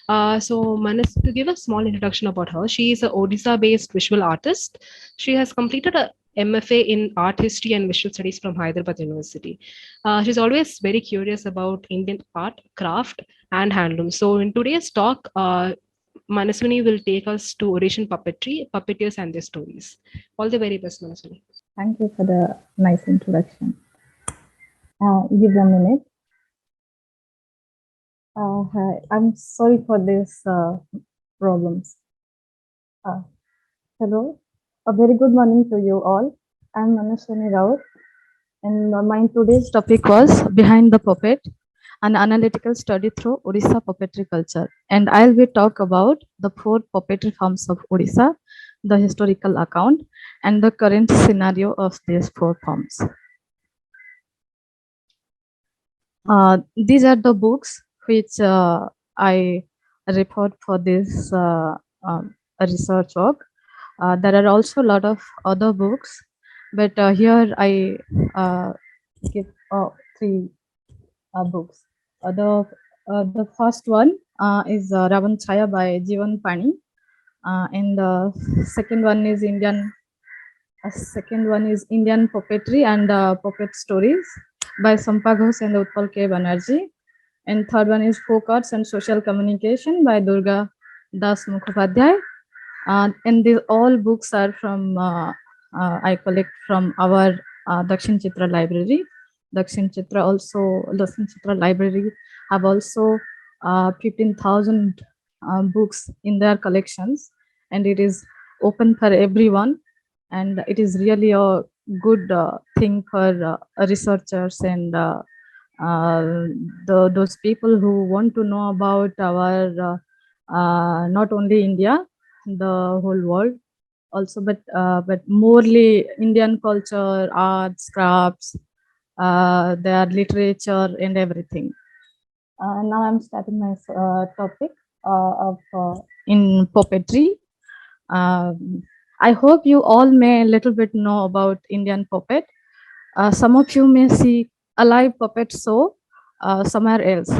To give a small introduction about her, she is a Odisha-based visual artist. She has completed a MFA in Art History and Visual Studies from Hyderabad University. She's always very curious about Indian art, craft, and handloom. So, in today's talk, Manaswini will take us to Odishan puppetry, puppeteers, and their stories. All the very best, Manaswini. Thank you for the nice introduction. Give a minute. Hi. I'm sorry for these problems. Uh, Hello. A very good morning to you all. I'm Manaswini Rout, and my today's topic was Behind the Puppet, an analytical study through Odisha puppetry culture. And I'll be talk about the four puppetry forms of Odisha, the historical account, and the current scenario of these four forms. These are the books which I referred for this research work. There are also a lot of other books, but here I give three books. The first one is Ravan Chaya by Jivan Pani, and the second one is Indian Puppetry and Puppet Stories by Sampa Ghosh and Utpal K. Banerjee. And third one is Folk Arts and Social Communication by Durga Das Mukhopadhyay. And these all books are from I collect from our Dakshin Chitra library. Dakshin Chitra library have also 15,000 books in their collections, and it is open for everyone. And it is really a good thing for researchers and those people who want to know about our not only India, the whole world also, but morely Indian culture, arts, crafts, their literature and everything. Now I'm starting my topic of in puppetry. I hope you all may a little bit know about Indian puppet. Some of you may see a live puppet show somewhere else.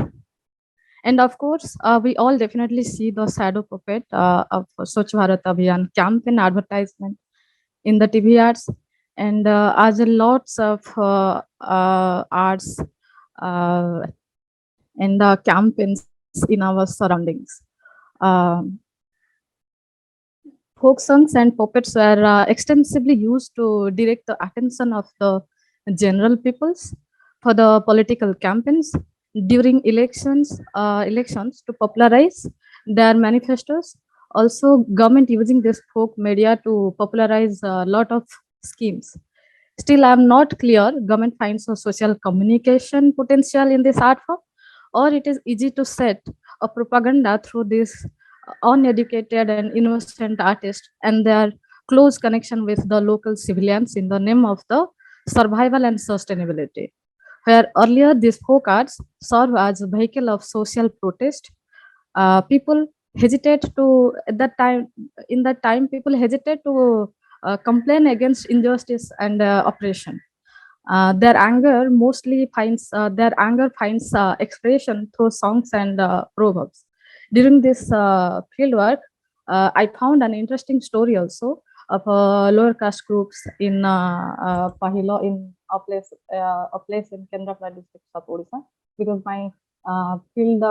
And of course, we all definitely see the shadow puppet of Swachh Bharat Abhiyan campaign advertisement in the TV ads, and as a lots of arts uh, and campaigns in our surroundings. Um, Folk songs and puppets were extensively used to direct the attention of the general peoples for the political campaigns during elections to popularize their manifestos. Also, government using this folk media to popularize a lot of schemes. Still, I'm not clear. Government finds a social communication potential in this art form, or it is easy to set a propaganda through this uneducated and innocent artists and their close connection with the local civilians in the name of the survival and sustainability. Where earlier these folk arts serve as a vehicle of social protest, people hesitate to at that time in that time people hesitate to complain against injustice and oppression. Their anger finds expression through songs and proverbs. During this fieldwork, I found an interesting story also of lower caste groups in Pahilo, in a place in Kendrapara district of Odisha, because my field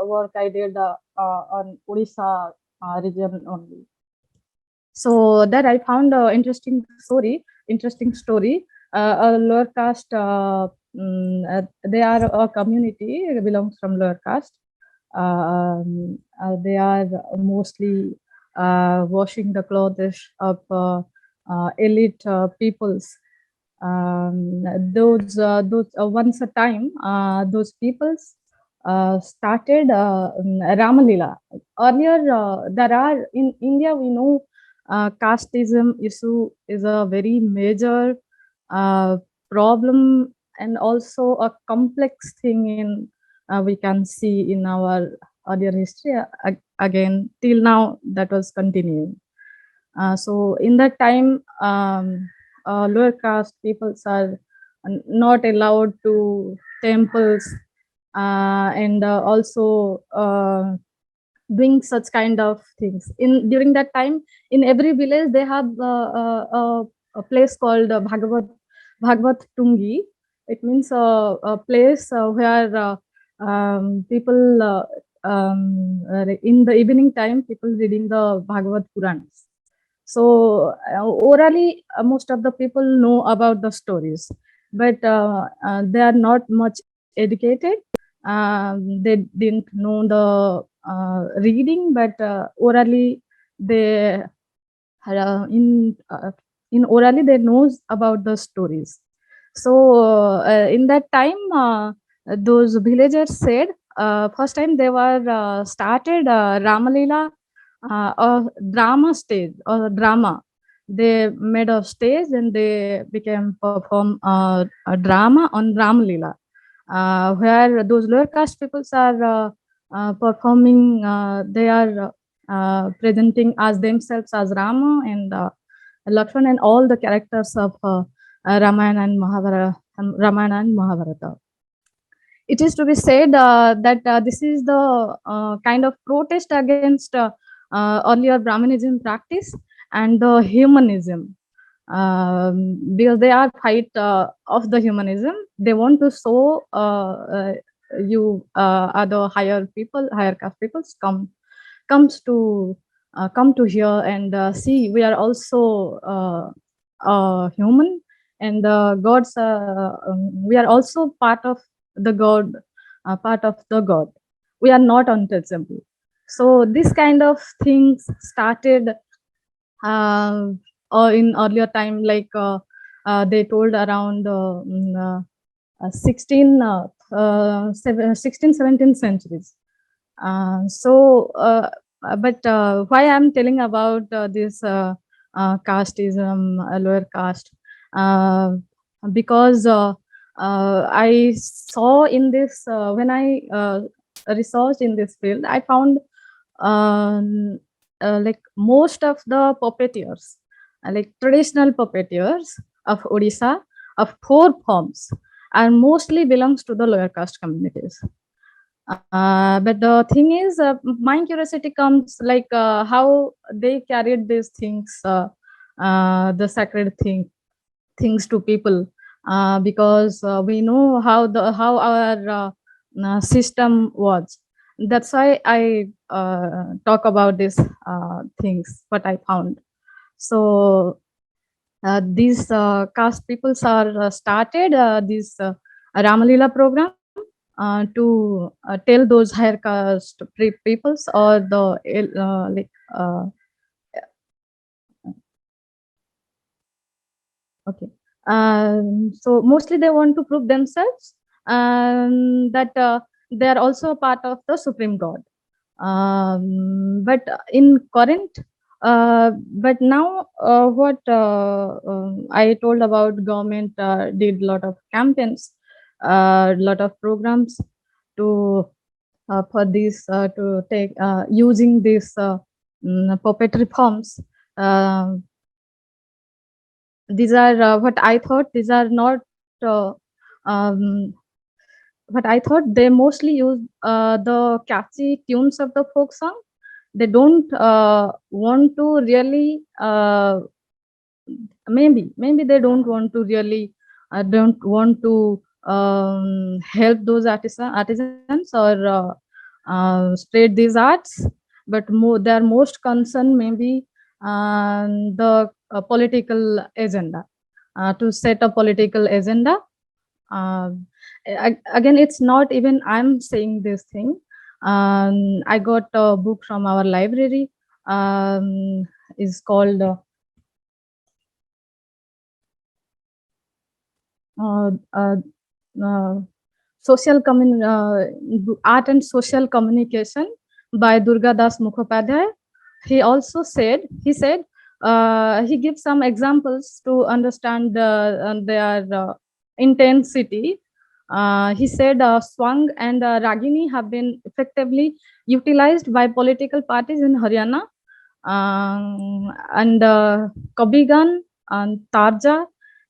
work I did on Odisha region only. So that I found a interesting story. A lower caste, they are a community belongs from lower caste. They are mostly washing the clothes of elite peoples. Those once a time, those peoples started Ramalila. Earlier, there are in India, we know casteism issue is a very major uh, problem and also a complex thing in we can see in our earlier history. Again, till now, that was continuing. So in that time, lower caste peoples are not allowed to temples, and also doing such kind of things. In during that time, in every village they have a place called Bhagavat Tungi. It means a place where people in the evening time people reading the Bhagavad Puranas. So orally, most of the people know about the stories, but they are not much educated. They didn't know the reading, but orally they in orally they knows about the stories. So in that time, those villagers said first time they were started Ramalila, a drama stage or drama. They made a stage and they became perform a drama on Ramalila, where those lower caste peoples are performing. They are presenting as themselves as Rama and Lakshman and all the characters of Ramayana and Mahabharata. Ramayana and Mahabharata. It is to be said that this is the kind of protest against earlier Brahmanism practice and the humanism, because they are fight of the humanism. They want to show you other higher people, higher caste peoples comes to come to here and see we are also human, and gods. We are also part of the god, part of the god. We are not untouchable. So this kind of things started in earlier time, like they told around 16, 17th centuries. But why I'm telling about this casteism, lower caste, uh, because I saw in this when I researched in this field, I found like most of the puppeteers, like traditional puppeteers of Odisha, of four forms, and mostly belongs to the lower caste communities. But the thing is, my curiosity comes like how they carried these things, the sacred things to people, because we know how our system was. That's why I talk about these things. What I found. So these caste peoples are started this Ramalila program to tell those higher caste peoples or the like okay. So mostly they want to prove themselves that they are also a part of the supreme god. But in current, but now what I told about, government did lot of campaigns, lot of programs to for this to take using these puppetry forms. Uh, these are what I thought. These are not. Um, but I thought they mostly use the catchy tunes of the folk song. They don't want to really maybe they don't want to really don't want to help those artisans or spread these arts, but their most concern maybe the political agenda, to set a political agenda. Again, it's not even I'm saying this thing. I got a book from our library, is called uh, uh, uh, art and social communication by Durga Das Mukhopadhyay. He said he gives some examples to understand their intensity. He said Swang and Ragini have been effectively utilized by political parties in Haryana, and Kabigan and Tarja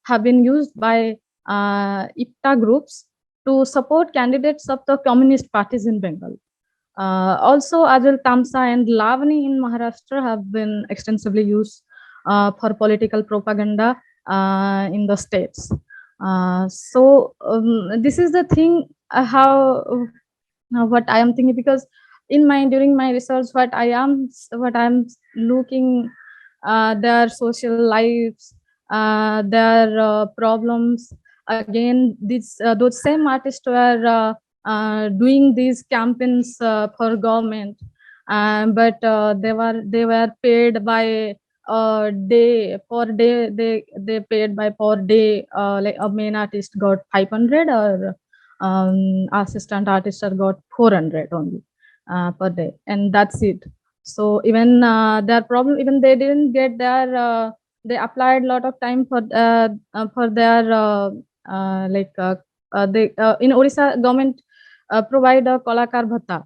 have been used by IPTA groups to support candidates of the communist parties in Bengal. Also, Ajal Tamsa and Lavani in Maharashtra have been extensively used for political propaganda in the states. This is the thing how what I am thinking, because in my during my research, what I am looking, their social lives, their problems. Again, those same artists were doing these campaigns for government, but they were paid by day per day. They paid by per day. Like a main artist got 500, or assistant artists are got 400 only per day, and that's it. So even their problem, even they didn't get their they applied a lot of time for their they in Odisha government provide a Kalakar Bhatta.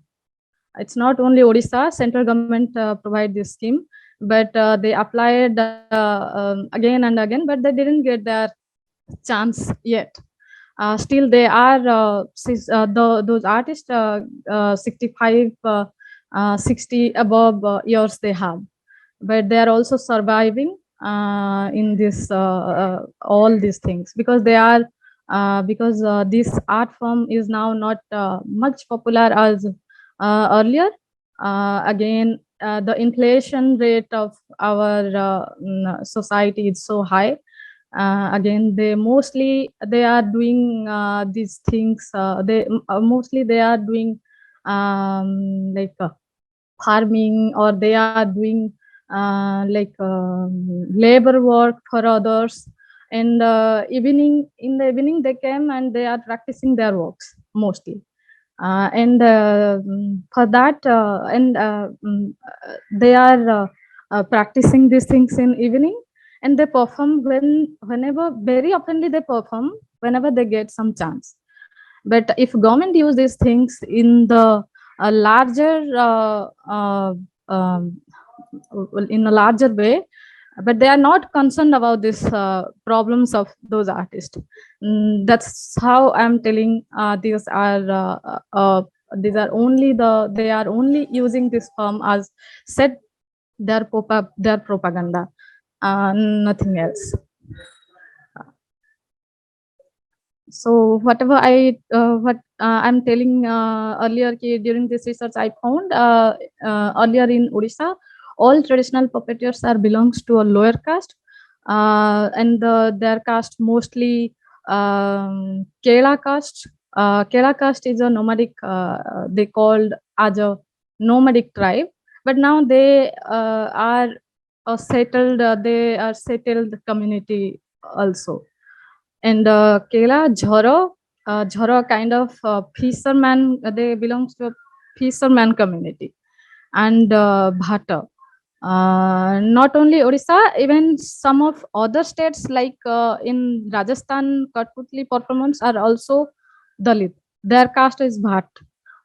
It's not only Odisha, central government provide this scheme, but they applied again and again, but they didn't get their chance yet. Still they are those artists 65 60 above years they have, but they are also surviving in this all these things, because they are because this art form is now not much popular as earlier. Again, the inflation rate of our society is so high. Again, they are doing these things. They mostly they are doing farming, or they are doing labor work for others. And in the evening they came and they are practicing their works mostly. And for that and they are practicing these things in evening, and they perform whenever, very oftenly they perform whenever they get some chance. But if government use these things in the larger in a larger way, but they are not concerned about this problems of those artists. That's how I'm telling these are only they are only using this form as set their pop up their propaganda, nothing else. So whatever what I'm telling earlier, during this research I found earlier in Odisha, all traditional puppeteers are belongs to a lower caste, and their caste mostly Kela caste. Kela caste is a nomadic, they called as a nomadic tribe, but now they are settled, they are settled community also. And Kela Jhara kind of fisherman, they belongs to a fisherman community. And Bhata. Not only Odisha, even some of other states like in Rajasthan, Katputli performance are also Dalit. Their caste is Bhat.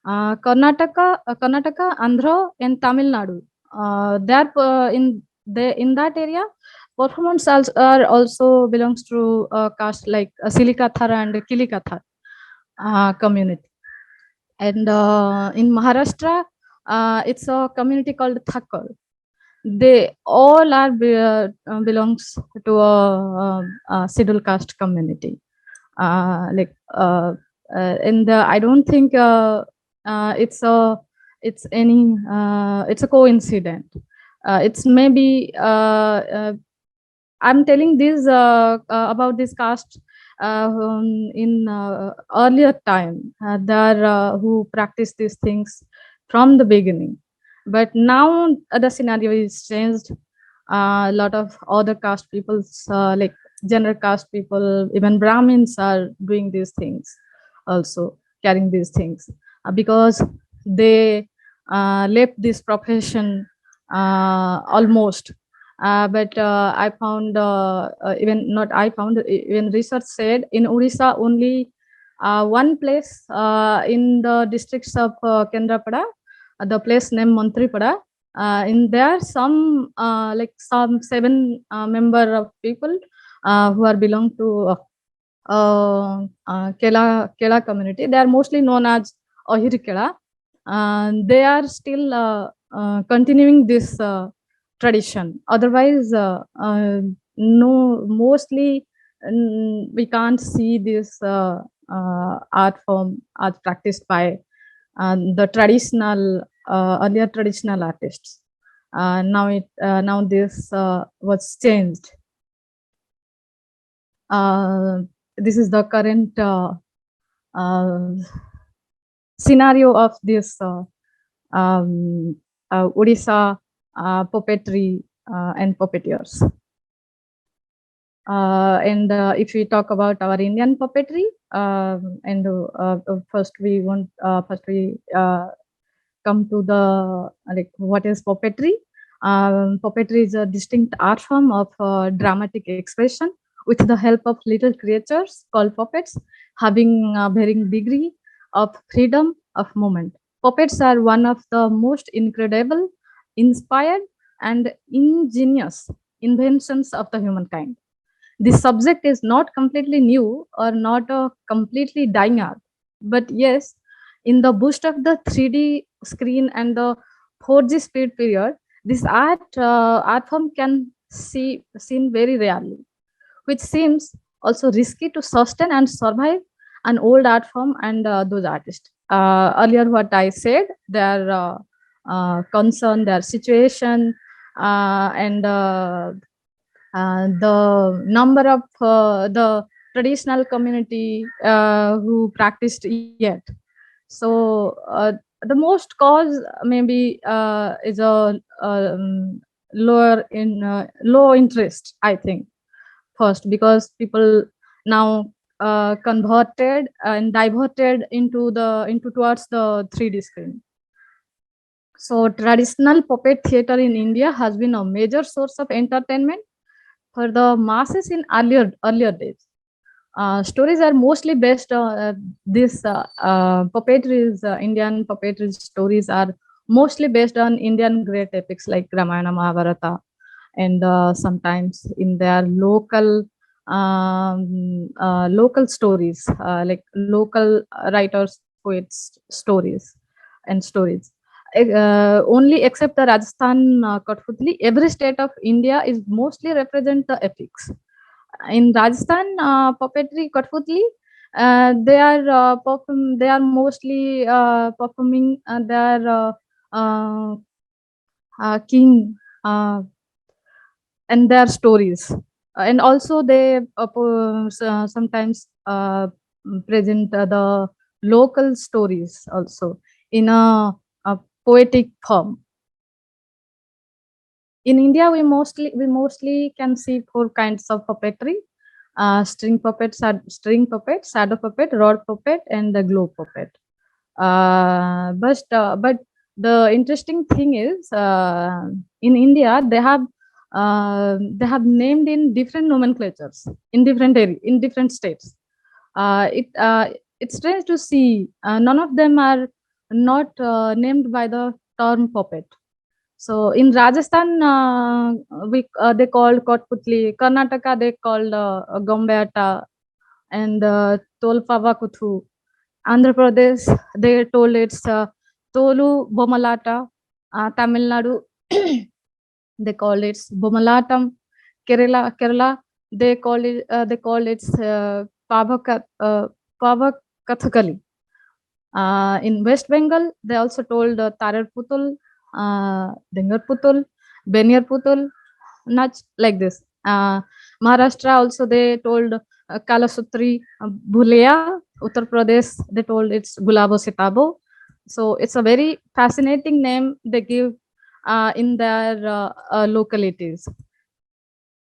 Karnataka, Andhra, and Tamil Nadu. They are in that area. Performance are also belongs to caste like Silikathar and Kilikathar community. And in Maharashtra, it's a community called Thakal. They all are belongs to a scheduled caste community. And I don't think it's a coincidence. It's maybe I'm telling this about this caste in earlier time. There who practice these things from the beginning, but now the scenario is changed. A lot of other caste peoples, like general caste people, even Brahmins, are doing these things, also carrying these things because they left this profession almost. But I found even not I found even research said in Odisha only one place in the districts of Kendrapada, the place named Mantripada. In there, some like some 7 member of people who are belong to Kela community. They are mostly known as Ahir Kela. they are still continuing this tradition. Otherwise, no, mostly we can't see this art form as practiced by the traditional earlier traditional artists. Now this was changed. This is the current uh, scenario of this Odisha puppetry and puppeteers. And if we talk about our Indian puppetry, and first we come to the like what is puppetry. Puppetry is a distinct art form of dramatic expression with the help of little creatures called puppets, having a varying degree of freedom of movement. Puppets are one of the most incredible, inspired, and ingenious inventions of the humankind. This subject is not completely new or not a completely dying art, but yes, in the boost of the 3D screen and the 4G speed period, this art form can see seen very rarely, which seems also risky to sustain and survive an old art form and those artists. Earlier, what I said, their concern, their situation, and the number of the traditional community who practiced yet. So the most cause maybe is a low interest, I think, first, because people now converted and diverted into towards the 3D screen. So traditional puppet theater in India has been a major source of entertainment for the masses in earlier days. Stories are mostly based on this puppetry. Indian puppetry stories are mostly based on Indian great epics like Ramayana, Mahabharata, and sometimes in their local stories, like local writers, poets, stories, and stories. Only except the Rajasthan Kathputli, every state of India is mostly represent the epics. In Rajasthan, puppetry Kathputli, they are mostly performing their uh, king and their stories. And also they sometimes present the local stories also in a poetic form. In India, we mostly can see four kinds of puppetry: string puppet, shadow puppet, rod puppet, and the globe puppet. But the interesting thing is, in India they have named in different nomenclatures in different states. It's strange to see none of them are not named by the term puppet. So in Rajasthan, they called Kotputli. Karnataka, they called Gombeata and Tolpavakuthu. Andhra Pradesh, they told it's Tolu Bomalata. Tamil Nadu, they called it Bomalatam. Kerala, they called it Pavakathakali. In West Bengal, they also told Tarar Putul, Dengar Putul, Benir Putul, Nach, like this. Maharashtra also they told Kalasutri, Bhuleya. Uttar Pradesh they told it's Gulabo Sitabo. So it's a very fascinating name they give in their localities.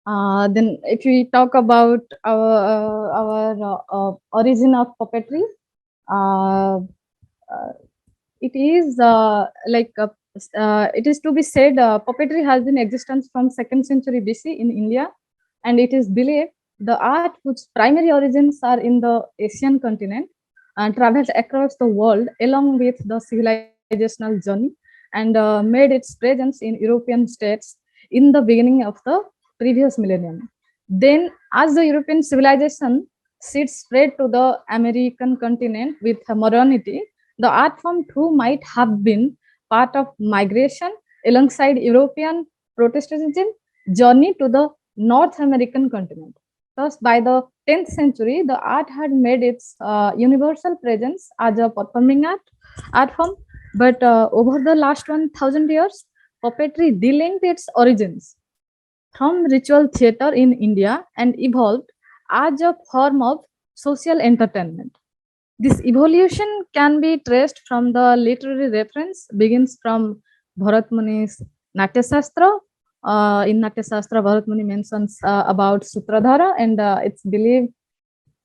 Then, if we talk about our origin of puppetry, uh, uh, it is it is to be said puppetry has been existence from 2nd century BC in India, and it is believed the art whose primary origins are in the Asian continent and travels across the world along with the civilizational journey and made its presence in European states in the beginning of the previous millennium. Then, as the European civilization seeds spread to the American continent with modernity, The art form too might have been part of migration alongside European Protestantism journey to the North American continent. Thus, by the 10th century, the art had made its universal presence as a performing art form. But over the last 1000 years, puppetry delinked its origins from ritual theatre in India and evolved as a form of social entertainment. This evolution can be traced from the literary reference, begins from Bharat Muni's Natya Shastra. In Natya Shastra, Bharat Muni mentions about Sutradhara, and it's believed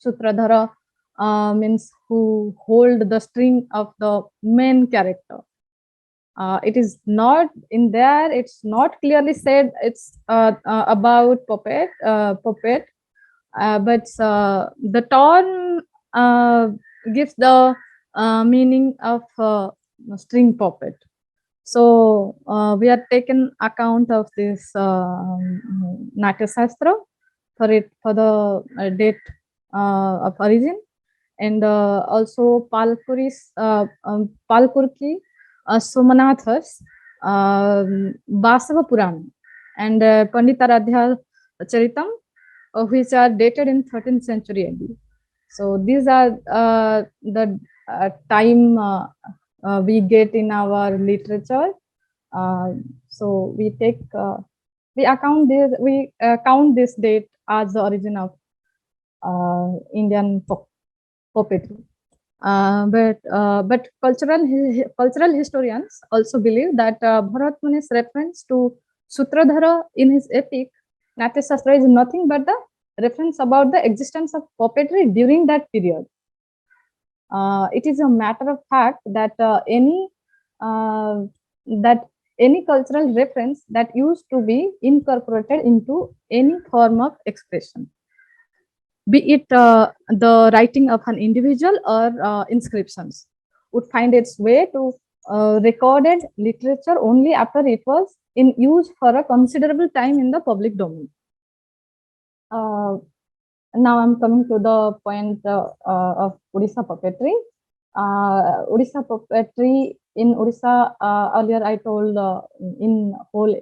Sutradhara means who hold the string of the main character. It is not in there. It's not clearly said. It's about puppet, but the term gives the meaning of string puppet. So we are taken account of this Natya Shastra for the date of origin, and also Palkurki, Somanathas, Basava Purana, and Panditaradhya Charitam, which are dated in 13th century AD. So these are the time we get in our literature. So we count this date as the origin of Indian puppetry. But cultural historians also believe that Bharat Muni's reference to Sutradhara in his epic Natya Shastra is nothing but the reference about the existence of puppetry during that period. It is a matter of fact that uh, that any cultural reference that used to be incorporated into any form of expression, be it the writing of an individual or inscriptions, would find its way to recorded literature only after it was in use for a considerable time in the public domain. Now I'm coming to the point of Odisha puppetry. Odisha puppetry in Odisha, earlier I told in whole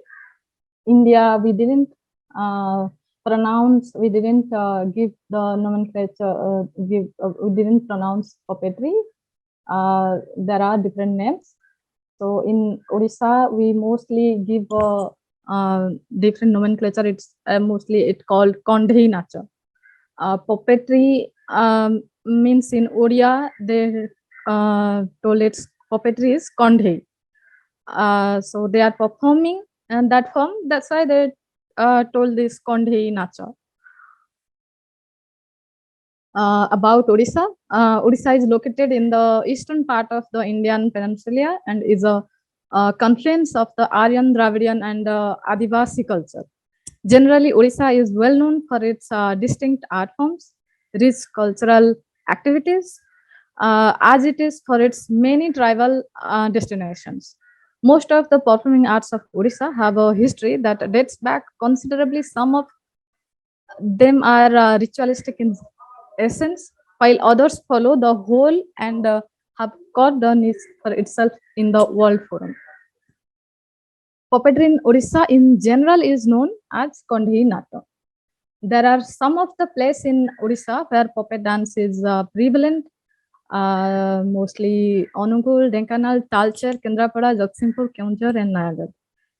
India, we didn't we didn't give the nomenclature, we didn't pronounce puppetry. There are different names. So in Odisha, we mostly give different nomenclature. It's mostly it called Kondhei Nacha. Puppetry means in Odia, they told it's puppetry is Kondhei. So they are performing and that form. That's why they told this Kondhei Nacha. About Odisha. Odisha is located in the eastern part of the Indian peninsula and is a confluence of the Aryan, Dravidian, and Adivasi culture. Generally, Odisha is well known for its distinct art forms, rich cultural activities, as it is for its many tribal destinations. Most of the performing arts of Odisha have a history that dates back considerably. Some of them are ritualistic in essence, while others follow the whole and have got the niche for itself in the world forum. Puppetry in Odisha in general is known as Kondhi Nata. There are some of the places in Odisha where puppet dance is prevalent, mostly Onugul, Denkanal, Talcher, Kendrapada, Jagsonpur, Keonjhar, and Nayagarh.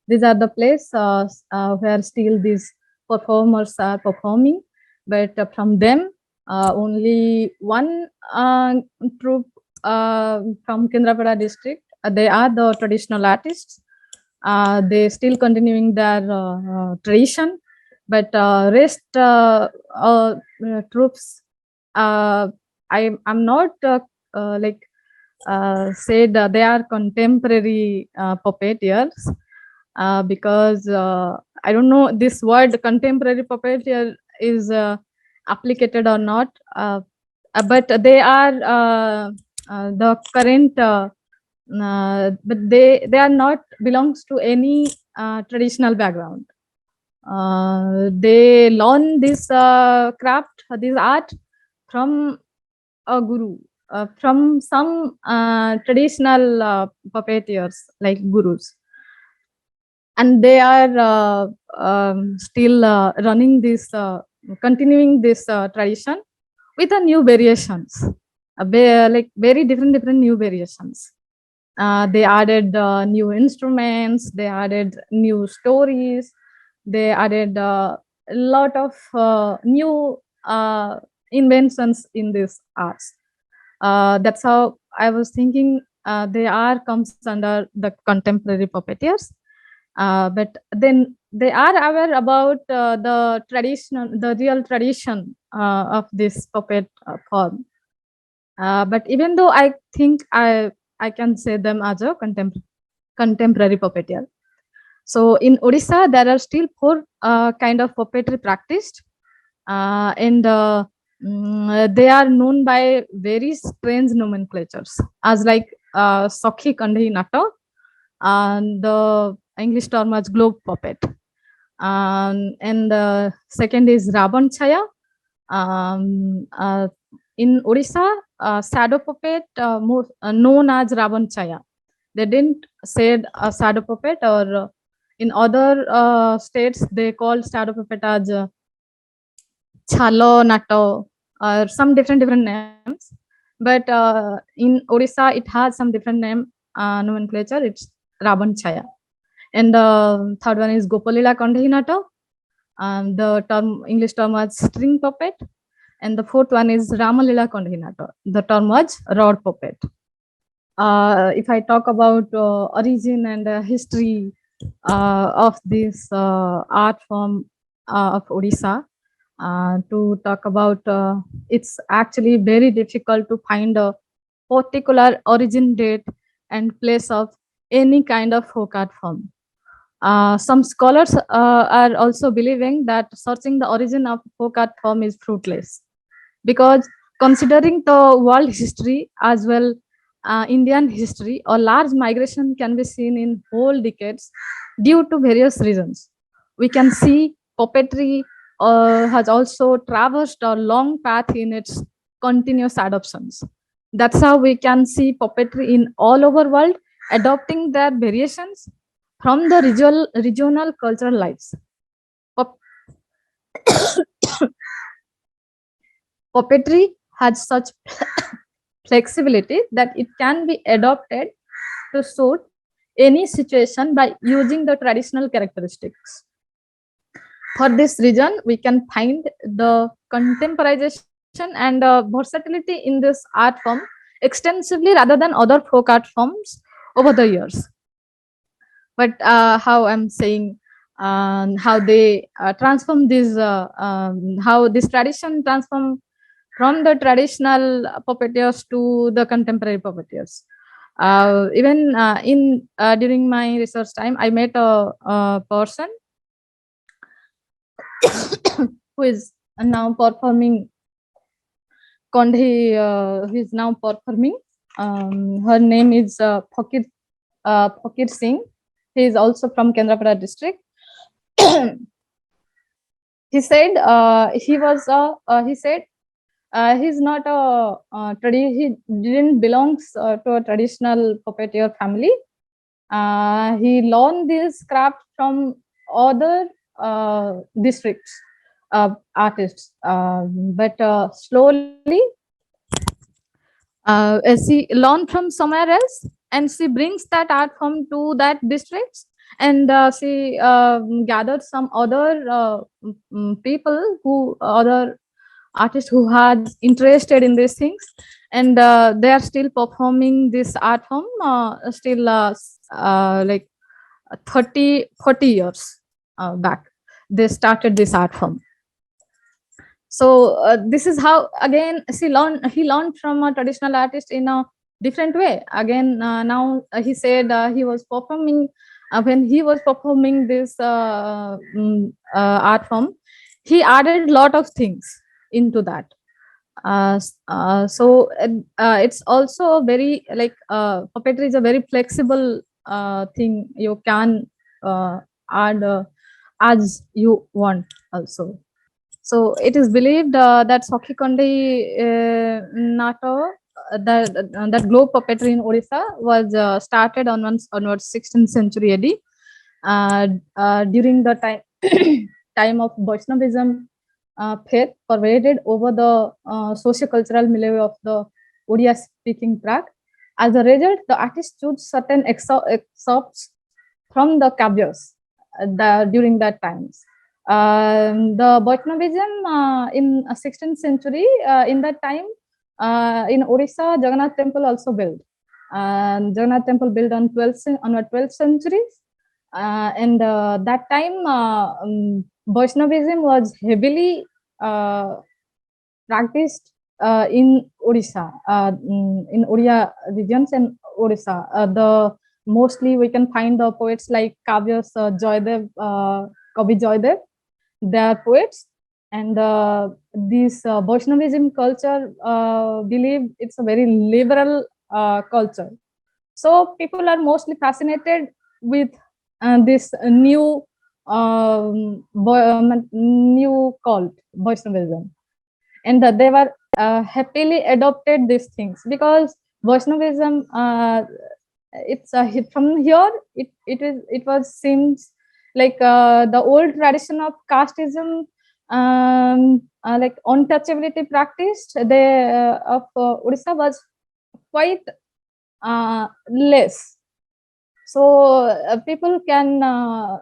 These are the places where still these performers are performing, but from them, only one troupe from Kendrapada district. They are the traditional artists. They still continuing their tradition, but rest troops, I'm not like said they are contemporary puppeteers, because I don't know this word contemporary puppeteer is applicated or not, but they are the current but they are not belongs to any traditional background. They learn this craft, this art from a guru. from some traditional puppeteers like gurus, and they are still running this, continuing this tradition with a new variations, like very different new variations. They added new instruments, they added new stories, they added a lot of new inventions in this arts. That's how I was thinking they are comes under the contemporary puppeteers. But then they are aware about the real tradition of this puppet form. But even though I think I can say them as a contemporary puppeteer. So in Odisha, there are still four kind of puppetry practiced, and they are known by very strange nomenclatures, as like Sakhi Kandhi Nata, and the English term as globe puppet. And the second is Ravan Chaya. In Odisha, shadow puppet, known as Ravan Chaya. They didn't say a shadow puppet, or in other states they call shadow puppet as Chalo Nato, or some different names. But in Odisha, it has some different name nomenclature. It's Ravan Chaya. And the third one is Gopalila Kandhi Nato. The term English term was string puppet. And the fourth one is Ramalila Kandhi Nato. The term was rod puppet. If I talk about origin and history of this art form of Odisha, to talk about, it's actually very difficult to find a particular origin date and place of any kind of folk art form. Some scholars are also believing that searching the origin of folk art form is fruitless, because considering the world history as well, Indian history, a large migration can be seen in whole decades due to various reasons. We can see puppetry has also traversed a long path in its continuous adoptions. That's how we can see puppetry in all over world adopting their variations from the regional cultural lives. Pup- Puppetry has such flexibility that it can be adopted to suit any situation by using the traditional characteristics. For this reason, we can find the contemporization and versatility in this art form extensively rather than other folk art forms over the years. But how I'm saying, how they transform this, how this tradition transform from the traditional puppeteers to the contemporary puppeteers. Even in during my research time, I met a person who is now performing Kondhi, who is now performing. Her name is Fakir Singh. He is also from Kendrapada district. He said he said he's not he didn't belongs to a traditional puppeteer family. He learned this craft from other districts artists, but slowly she learned from somewhere else, and she brings that art form to that district, and she gathered some other people who other artists who had interested in these things, and they are still performing this art form still like 30-40 years back they started this art form. So this is how again he learned from a traditional artist in a different way. Again, now he said he was performing when he was performing this art form, he added a lot of things into that. So it's also very like puppetry is a very flexible thing. You can add as you want also. So it is believed that Sakhi Kondi Nato that globe puppetry in Odisha was started onwards 16th century AD, during the time time of Vaishnavism. Faith pervaded over the socio-cultural milieu of the Odia-speaking tract. As a result, the artist chose certain excerpts from the caviars during that times. The Vaishnavism in 16th century, in that time, in Odisha, Jagannath temple also built. Jagannath temple built on 12th century, and that time Vaishnavism was heavily practiced in Odisha, in Odia regions and Odisha. The mostly we can find the poets like Kavyas Joydev, Kavi Joydev. They are poets, and this Vaishnavism culture believe it's a very liberal culture. So people are mostly fascinated with this new cult Vaishnavism, and they were happily adopted these things because Vaishnavism, it's from here it was seems like the old tradition of casteism, like untouchability practiced of Odisha was quite less. So people are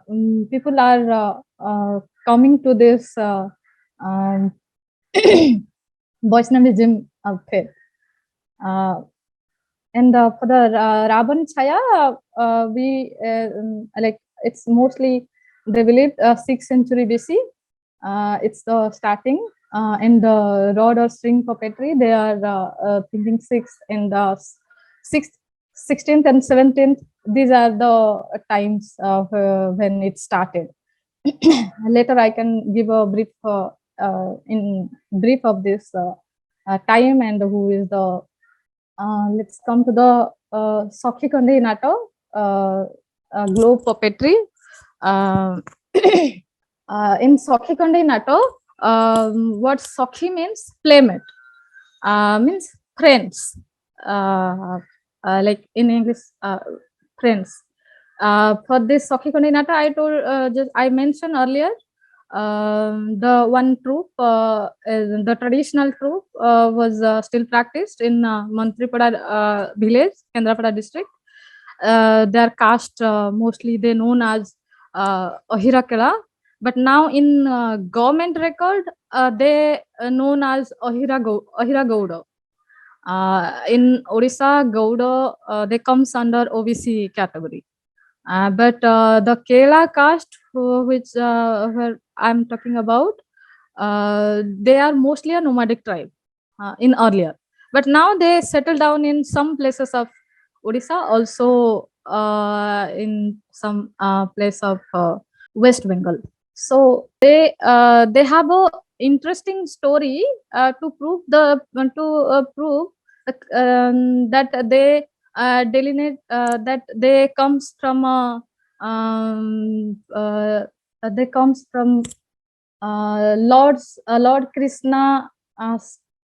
coming to this um, Vaishnavism faith. And for the Raban Chaya, we like it's mostly they believe 6th century BC. It's the starting, and the rod or string puppetry. They are thinking 6th and 6th, 16th and 17th. These are the times when it started. Later, I can give a brief in brief of this time and who is the. Let's come to the Sakhi Kande Nato, globe puppetry. In Sakhi Kande Nato, what Sakhi means playmate, means friends, like in English, friends. For this Sakhi Kande Nato, I mentioned earlier. The one troupe, the traditional troupe, was still practiced in Mantripada village, Kendrapada district. They are cast mostly they known as Ahirakela, but now in government record they known as Ahira Gauda. In Odisha, Gauda they comes under OBC category. But the Kela caste, which where I'm talking about, they are mostly a nomadic tribe in earlier. But now they settle down in some places of Odisha, also in some place of West Bengal. So they have a interesting story to prove that they delineate that they comes from a they comes from Lord Krishna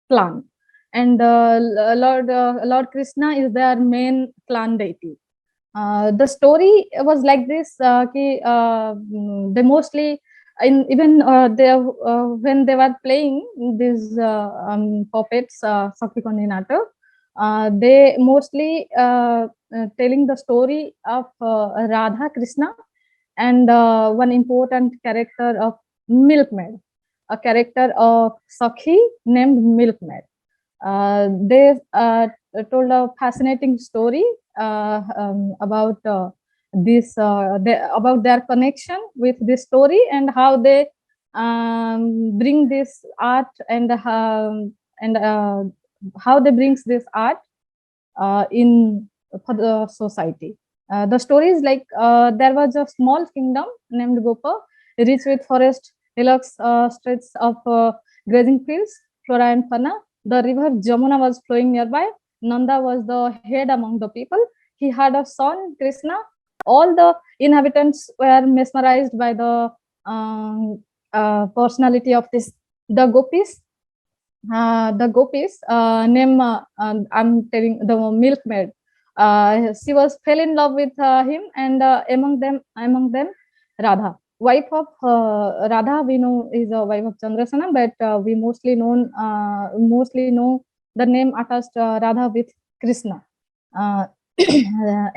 clan, and Lord Krishna is their main clan deity. The story was like this: they mostly even they when they were playing these puppets, Sakhi Kondi Natak, they mostly telling the story of Radha Krishna and one important character of Milkmaid, a character of Sakhi named Milkmaid. They told a fascinating story about about their connection with this story and how they bring this art and how they brings this art in for the society. The story is like there was a small kingdom named Gopa, rich with forest, hillocks, stretches of grazing fields, flora and fauna. The river Jamuna was flowing nearby. Nanda was the head among the people. He had a son, Krishna. All the inhabitants were mesmerized by the personality of the gopis. the gopis name I'm telling the milkmaid. She was fell in love with him, and among them Radha, wife of Radha. We know is a wife of Chandrasena, but we mostly know the name attached Radha with Krishna, uh,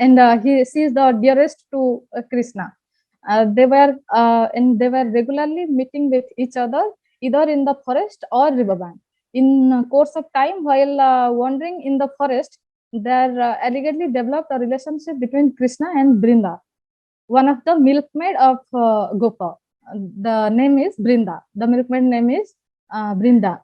and she is the dearest to Krishna. They were regularly meeting with each other either in the forest or riverbank. In course of time, while wandering in the forest, there allegedly developed a relationship between Krishna and Brinda, one of the milkmaid of Gopa. The name is Brinda. The milkmaid name is Brinda.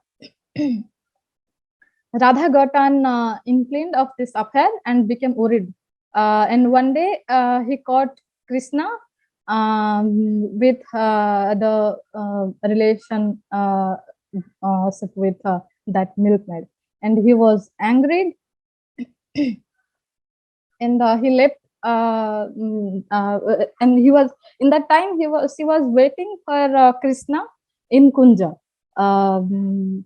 Radha got an inkling of this affair and became worried. And one day he caught Krishna with the relation with that milkmaid, and he was angry, and he left. And he was in that time he was waiting for Krishna in Kunja. Um,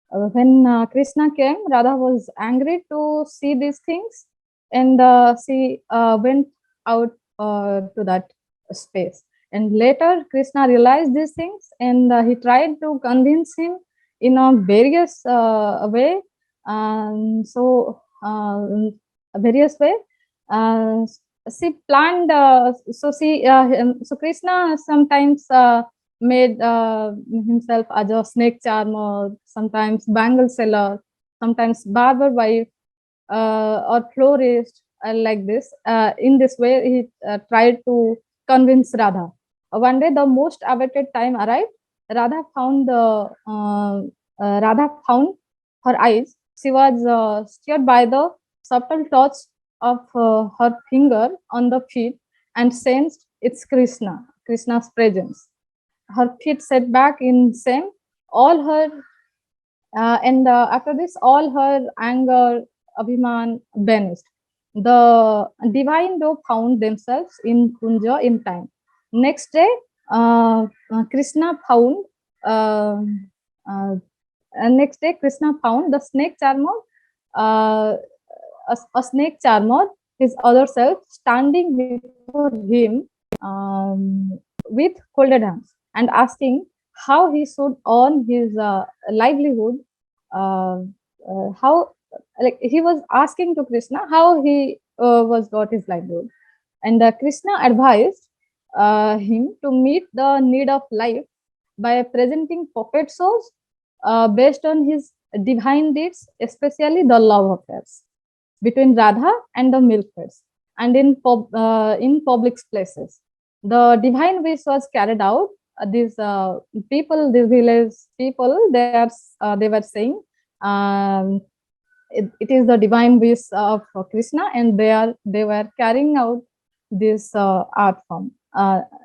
when Krishna came, Radha was angry to see these things, and she went out to that space. And later, Krishna realized these things, and he tried to convince him in a various way. Various way. Uh, she planned. So Krishna sometimes. Made himself as a snake charmer, sometimes bangle seller, sometimes barber wife, or florist, like this. In this way, he tried to convince Radha. One day, the most awaited time arrived. Radha found her eyes. She was stirred by the subtle touch of her finger on the feet and sensed it's Krishna's presence. Her feet set back in shame. All her and After this, all her anger, abhiman vanished. The divine doe found themselves in Kunja in time. Next day, Krishna found. Uh, uh, Next day, Krishna found the snake charmer, uh, a snake charmer, his other self, standing before him with folded hands and asking how he should earn his livelihood. Uh, how like he was asking to Krishna how he was got his livelihood, and Krishna advised him to meet the need of life by presenting puppet shows based on his divine deeds, especially the love affairs between Radha and the milkmaids, and in public places. The divine wish was carried out. These people, these village people, they were saying it is the divine wish of Krishna, and they were carrying out this art form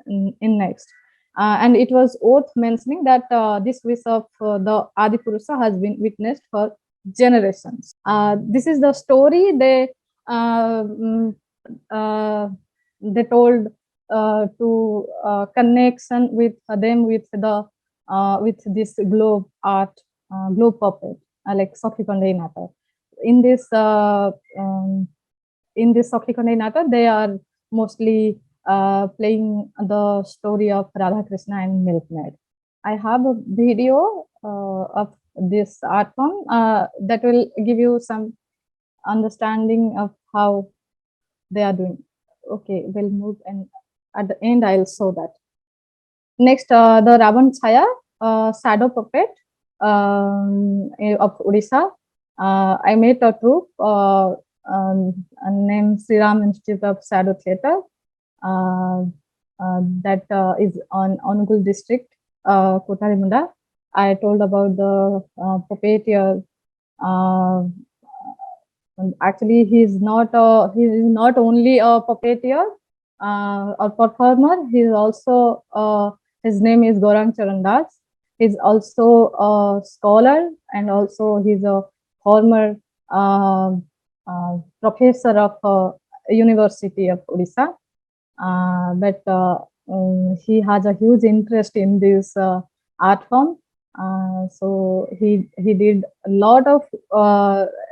in next. And it was worth mentioning that this wish of the Adi Purusha has been witnessed for generations. This is the story uh, mm, uh, they told to connection with them with this globe art, globe puppet, like Sakhi Kandai Nata. In this Sakhi Kandai Nata, they are mostly playing the story of Radha Krishna and Milkmaid. I have a video of this art form that will give you some understanding of how they are doing. Okay, we'll move, and at the end I'll show that. Next, the Ravan Chaya shadow puppet of Odisha. I made a troupe named Sriram Institute of Shadow Theatre that is on Onugul district, Kotarimunda. I told about the puppeteer. Actually, he is not only a puppeteer or performer. He is also his name is Gaurang Charandas. He's also a scholar, and also he's a former professor of University of Odisha. But he has a huge interest in this art form. So he did a lot of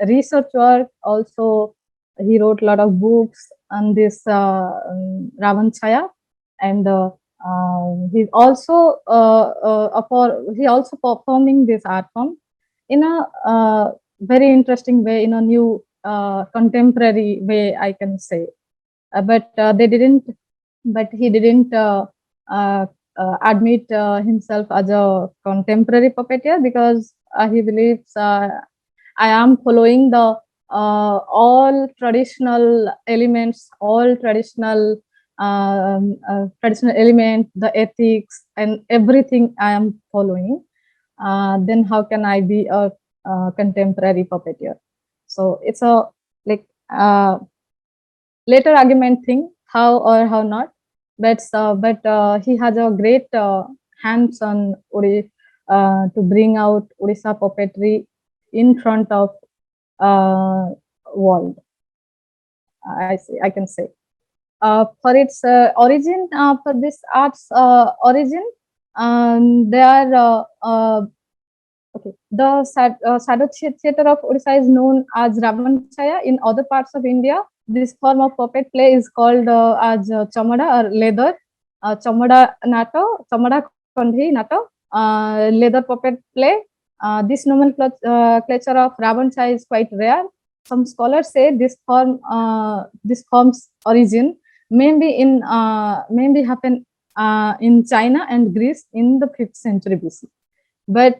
research work. Also, he wrote a lot of books on this Ravan Chaya, and he's also he also performing this art form in a very interesting way, in a new contemporary way, I can say. But they didn't, but he didn't uh, admit himself as a contemporary puppeteer, because he believes I am following the all traditional elements, all traditional element, the ethics and everything I am following. Then how can I be a contemporary puppeteer? So it's a like later argument thing, how or how not. But he has a great hands on to bring out Odisha puppetry in front of world. I can say for its origin, for this art's origin, they are okay. The Sado theatre of Odisha is known as Ravan Chaya. In other parts of India, this form of puppet play is called as chamada or leather, chamada kandhi nato, leather puppet play. This nomenclature of Ravan Chaya is quite rare. Some scholars say this form's origin maybe happen in China and Greece in the 5th century BC. But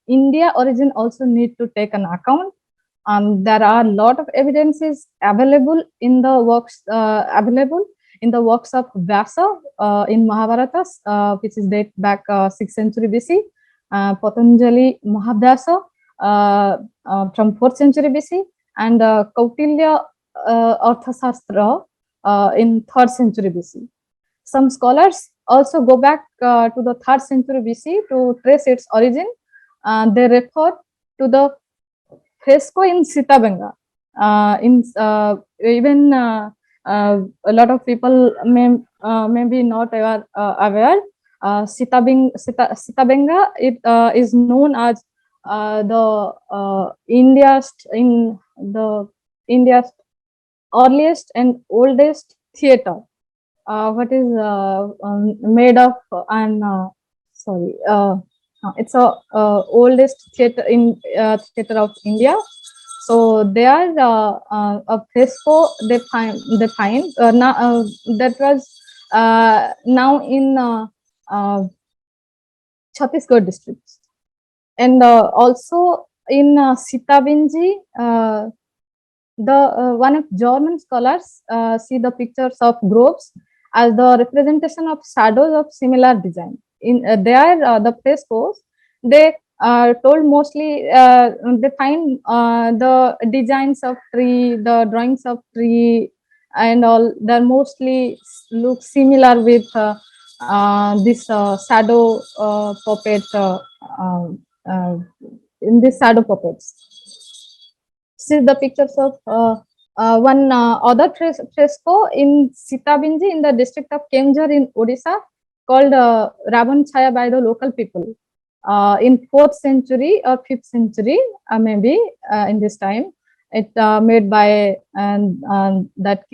India origin also need to take an account. There are a lot of evidences available in the works of Vyasa in Mahabharata, which is date back 6th century BC. Patanjali Mahabhyasa from 4th century BC, and Kautilya Arthasastra in 3rd century BC. Some scholars also go back to the 3rd century BC to trace its origin. They refer to the fresco in Sitabenga. Even a lot of people may be not aware. Sitabenga is known as the India's earliest and oldest theater. What is made of and sorry, it's a oldest theater of India. So they are a fresco they find now that was now in Chhattisgarh district, and also in Sitavinji. The one of German scholars see the pictures of groves as the representation of shadows of similar design. In there, the frescoes they told mostly they find the designs of tree, the drawings of tree, and all. They mostly look similar with this shadow puppet uh, in this shadow puppets. See the pictures of one other fresco in Sitabinji in the district of Kemjar in Odisha, called Ravan Chaya by the local people in 4th century or 5th century, maybe in this time. It made by that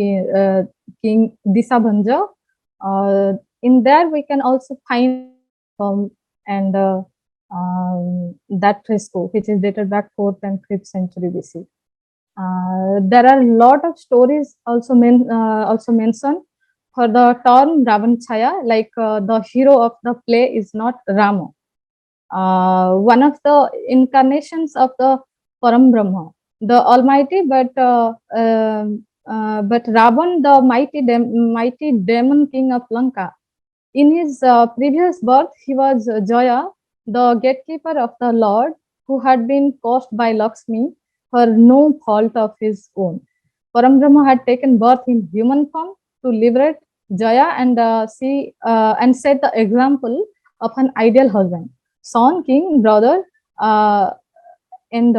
King Disabhanja. In there we can also find and that fresco, which is dated back 4th and 5th century BC. There are a lot of stories also mentioned for the term Ravan Chaya, like the hero of the play is not Rama, one of the incarnations of the Param Brahma, the Almighty, but Ravan, the mighty demon king of Lanka. In his previous birth, he was Jaya, the gatekeeper of the Lord, who had been caused by Lakshmi for no fault of his own. Parambrahma had taken birth in human form to liberate Jaya and and set the example of an ideal husband, son, king, brother, uh, and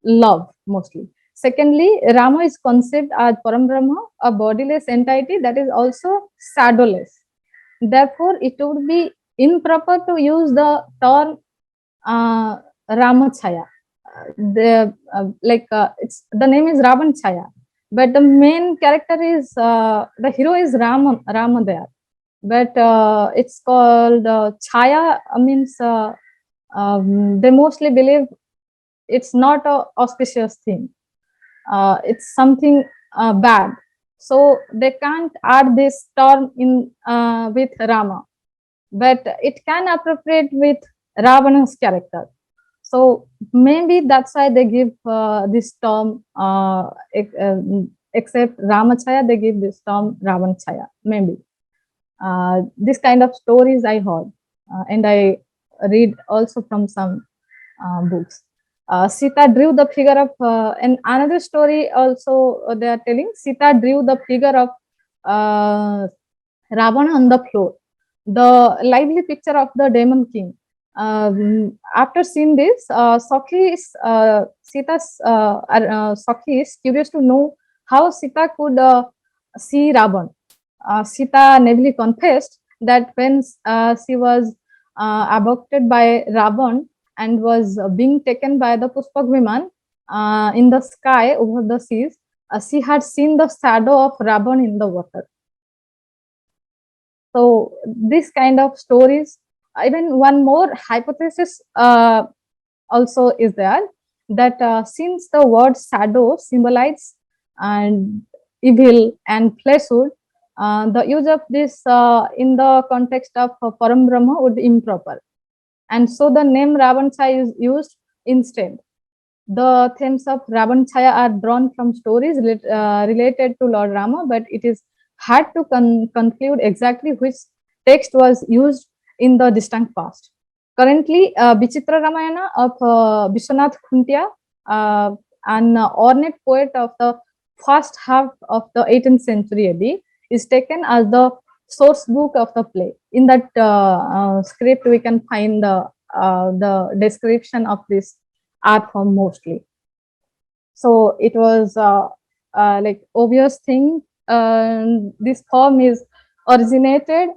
love mostly. Secondly, Rama is conceived as Parambrahma, a bodiless entity that is also shadowless. Therefore, it would be improper to use the term Ramachaya. It's the name is Ravan Chaya, but the main character is the hero is Rama there. But it's called Chaya means they mostly believe it's not a auspicious thing. It's something bad. So they can't add this term in with Rama, but it can appropriate with Ravana's character. So maybe that's why they give this term, except Ramachaya, they give this term Ravanchaya. Maybe this kind of stories I heard, and I read also from some books. Sita drew the figure of, and another story also they are telling. Sita drew the figure of Ravana on the floor, the lively picture of the demon king. After seeing this, Sakhi is curious to know how Sita could see Ravan. Sita naively confessed that when she was abducted by Ravan and was being taken by the Pushpak Viman in the sky over the seas, she had seen the shadow of Ravan in the water. So this kind of stories, even one more hypothesis also is there, that since the word shadow symbolizes and evil and falsehood, the use of this in the context of Param Brahma would be improper. And so the name Ravanchaya is used instead. The themes of Ravanchaya are drawn from stories related to Lord Rama, but it is hard to conclude exactly which text was used in the distant past. Currently, Vichitra Ramayana of Vishwanath Khuntia, an ornate poet of the first half of the 18th century AD, is taken as the source book of the play. In that script, we can find the description of this art form mostly. So it was like obvious thing. This form is originated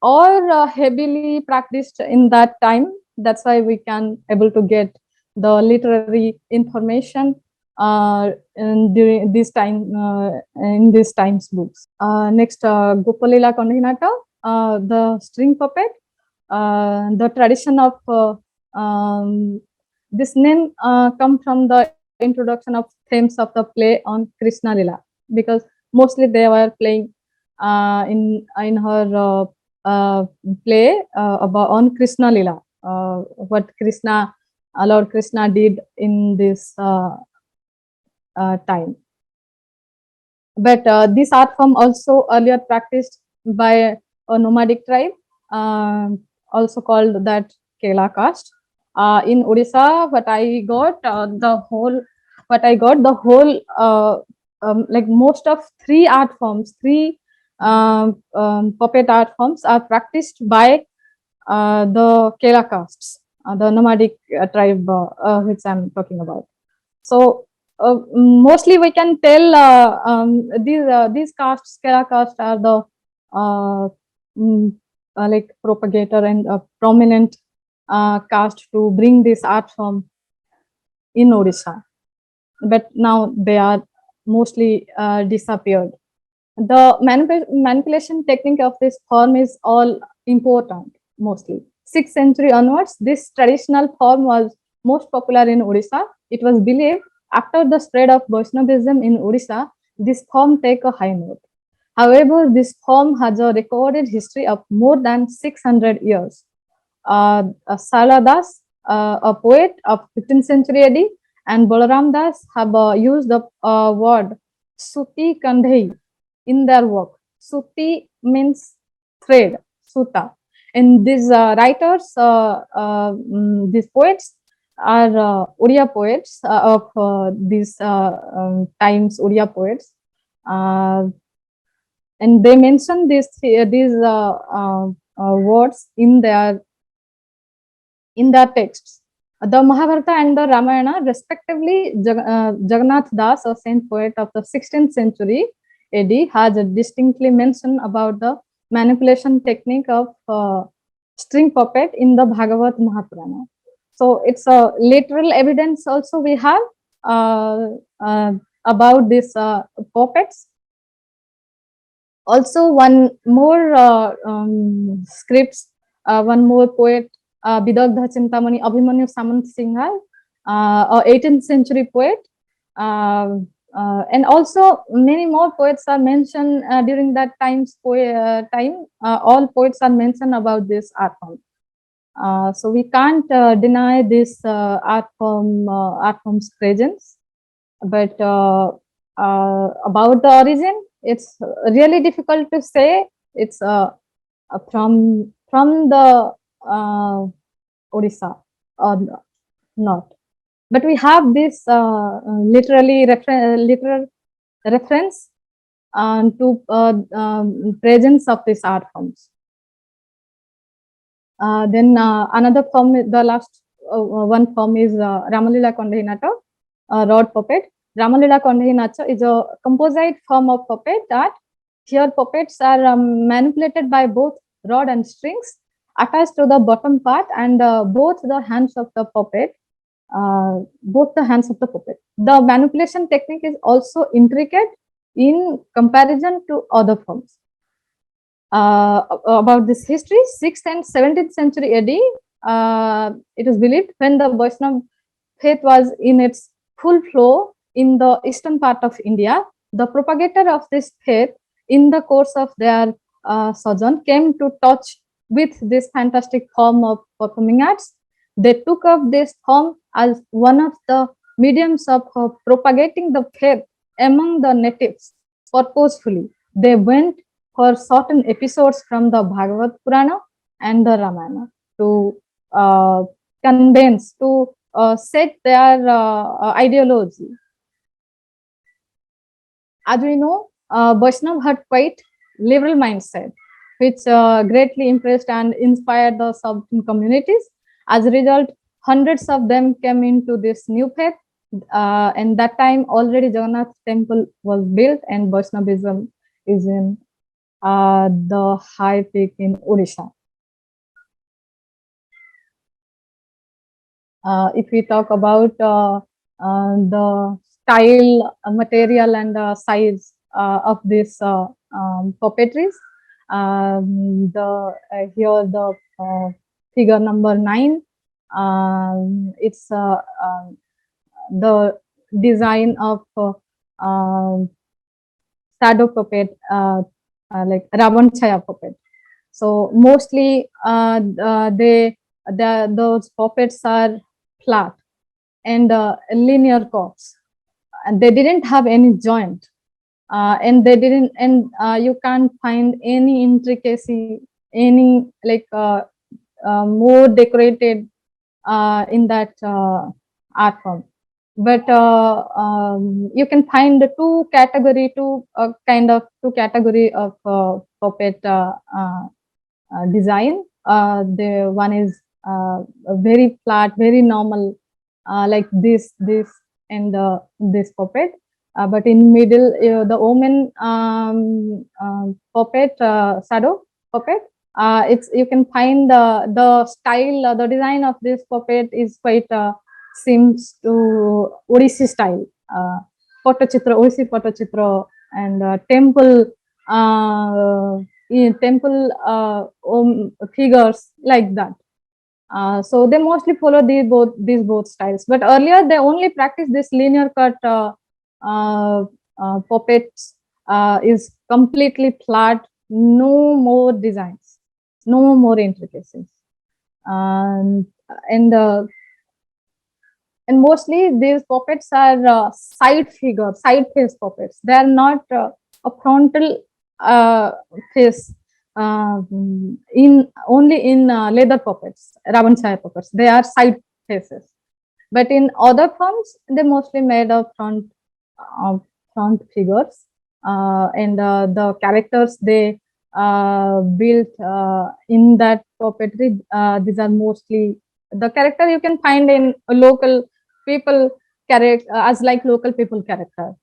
or heavily practiced in that time. That's why we can able to get the literary information during this time in these times books. Next, Gopalila Kondhinata, the string puppet, the tradition of this name come from the introduction of themes of the play on Krishna Lila, because mostly they were playing in her play about on Krishna Lila, what Krishna, Lord Krishna did in this time. But this art form also earlier practiced by a nomadic tribe, also called that Kela caste. In Odisha, the whole like most of three puppet art forms are practiced by the Kela castes, the nomadic tribe which I'm talking about. So mostly we can tell these castes, Kela caste, are the like propagator and prominent caste to bring this art form in Odisha. But now they are mostly disappeared. The manipulation technique of this form is all important mostly. 6th century onwards, this traditional form was most popular in Odisha. It was believed after the spread of Vaishnavism in Odisha, this form take a high note. However, this form has a recorded history of more than 600 years. Sarla Das, a poet of 15th century AD, and Balaram Das have used the word Suti Kandhei in their work. Suti means thread, Suta. And these writers, these poets are Oriya poets of these times, Oriya poets. And they mention these words in their texts. The Mahabharata and the Ramayana, respectively, Jagannath Das, a saint poet of the 16th century AD, has distinctly mentioned about the manipulation technique of string puppet in the Bhagavad Mahapurana. So it's a literal evidence also we have uh, uh, about these puppets. Also, one more scripts, one more poet, Bidagdha Chintamani Abhimanyu Samant Singhal, a 18th century poet. Uh, and also many more poets are mentioned during that time. All poets are mentioned about this art form. So we can't deny this art form's presence. But about the origin, it's really difficult to say. It's from the Odisha or not. But we have this literal reference to presence of these art forms. Then another form, the last one form is Ramalila Kondahinata, rod puppet. Ramalila Kondahinata is a composite form of puppet art. Here puppets are manipulated by both rod and strings attached to the bottom part and both the hands of the puppet. The manipulation technique is also intricate in comparison to other forms. About this history, 6th and 17th century AD, it is believed when the Vaishnava faith was in its full flow in the eastern part of India, the propagator of this faith in the course of their sojourn came to touch with this fantastic form of performing arts. They took up this form as one of the mediums of propagating the faith among the natives purposefully. They went for certain episodes from the Bhagavad Purana and the Ramayana to condense, to set their ideology. As we know, Vaishnav had quite liberal mindset, which greatly impressed and inspired the sub communities. As a result, hundreds of them came into this new faith. And that time already Jagannath temple was built and Vaishnavism is in the high peak in Odisha. If we talk about the style, material, and size of this puppetries, here the figure number 9. It's the design of shadow puppet, like Ravan Chaya puppet. So mostly those puppets are flat and linear curves, and they didn't have any joint, and they didn't, and you can't find any intricacy, any like more decorated in that art form. But you can find the two category of puppet design. The one is very flat, very normal, like this, and this puppet. But in middle, the woman puppet, shadow puppet. It's, you can find the style, the design of this puppet is quite seems to Odissi style, Patachitra, Odissi Patachitra, and temple in temple figures like that. So they mostly follow these both styles. But earlier they only practiced this linear cut puppets, is completely flat, no more designs, no more intricacies, and and mostly these puppets are side face puppets. They are not a frontal face. In only in leather puppets, Ravanchaya puppets, they are side faces. But in other forms, they mostly made of front figures, and the characters they built in that puppetry. These are mostly the character you can find in local people character, as like local people character,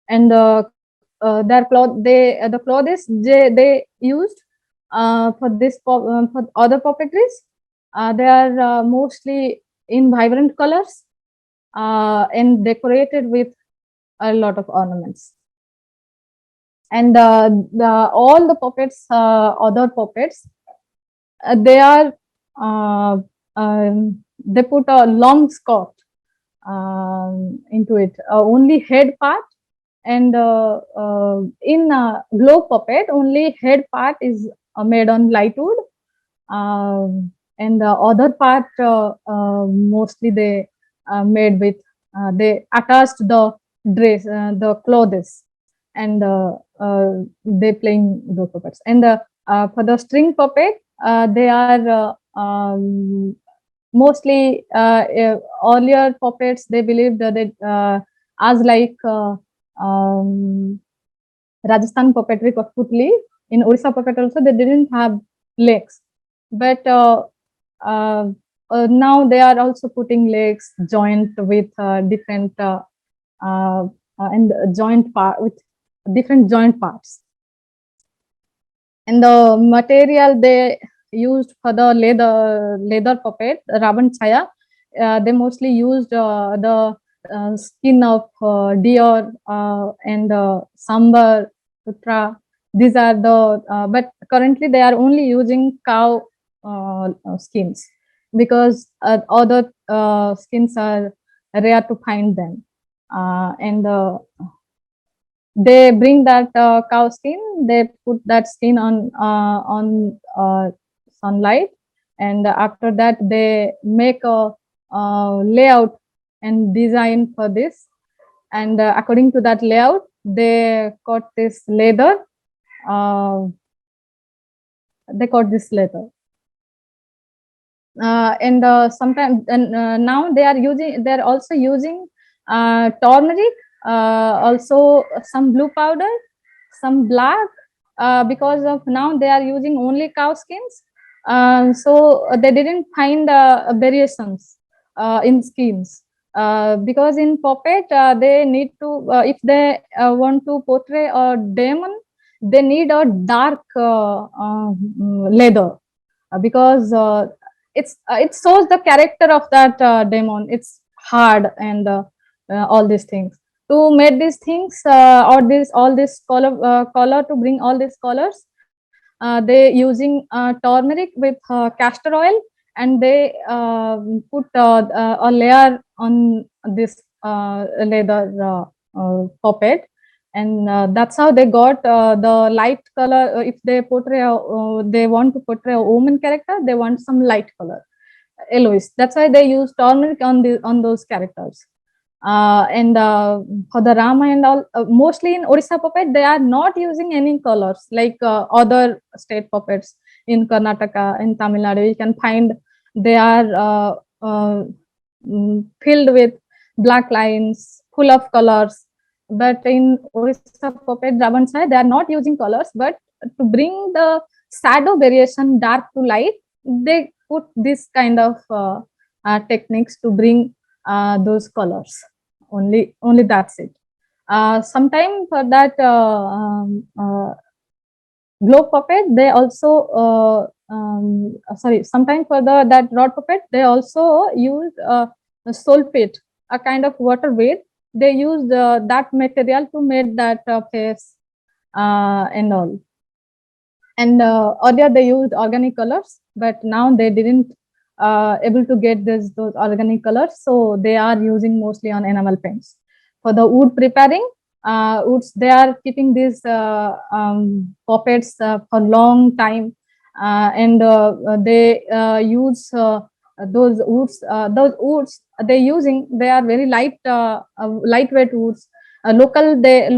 and their cloth, the clothes they used for this for other puppetries, they are mostly in vibrant colors and decorated with a lot of ornaments. And all the puppets, other puppets, they are they put a long skirt into it, only head part, and in glow puppet only head part is made on light wood, and the other part mostly they made with they attached the dress, the clothes, and they playing those puppets. And for the string puppet, they are mostly earlier puppets. They believed that they, as like um, Rajasthan puppetry, Kathputli, in Orissa puppet also, they didn't have legs. But uh, now they are also putting legs joint with different and joint part with different joint parts. And the material they used for the leather puppet, Ravan Chaya, they mostly used the skin of deer and sambar, sutra. These are the, but currently they are only using cow skins, because other skins are rare to find them. And they bring that cow skin, they put that skin on sunlight, and after that they make a layout and design for this, and according to that layout they cut this leather, uh, they cut this leather, and sometimes, and now they're also using turmeric, also some blue powder, some black, because of now they are using only cow skins, so they didn't find variations in skins, because in puppet they need to, if they want to portray a demon, they need a dark leather, because it shows the character of that demon. It's hard, and all these things. To make these things, or this all this color, to bring all these colors, they using turmeric with castor oil, and they put a layer on this leather puppet, and that's how they got the light color. If they portray they want to portray a woman character, they want some light color, yellowish. That's why they use turmeric on those characters. And for the Rama and all, mostly in Orissa puppet, they are not using any colors like other state puppets in Karnataka, in Tamil Nadu. You can find they are filled with black lines, full of colors. But in Orissa puppet, Ravanchai, they are not using colors, but to bring the shadow variation, dark to light, they put this kind of techniques to bring those colors. Only that's it. Sometime for that glow puppet, they also sorry, sometime for that rod puppet, they also use sulfate, a kind of water weight. They use that material to make that face and all. And earlier they used organic colors, but now they didn't able to get those organic colors, so they are using mostly on enamel paints. For the wood preparing, woods, they are keeping these puppets for long time, and they use those woods they using, they are very lightweight woods. Locally they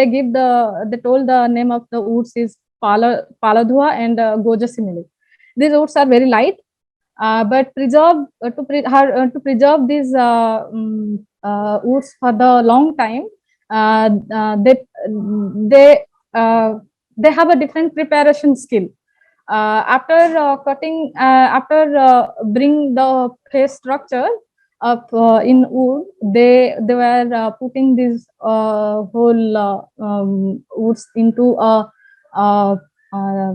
give they told the name of the woods is Paladhua and Gojasimili. These woods are very light, but to preserve these woods for the long time, uh, uh, they they uh, they have a different preparation skill. After cutting, after bring the face structure of in wood, they were putting this whole woods uh, uh,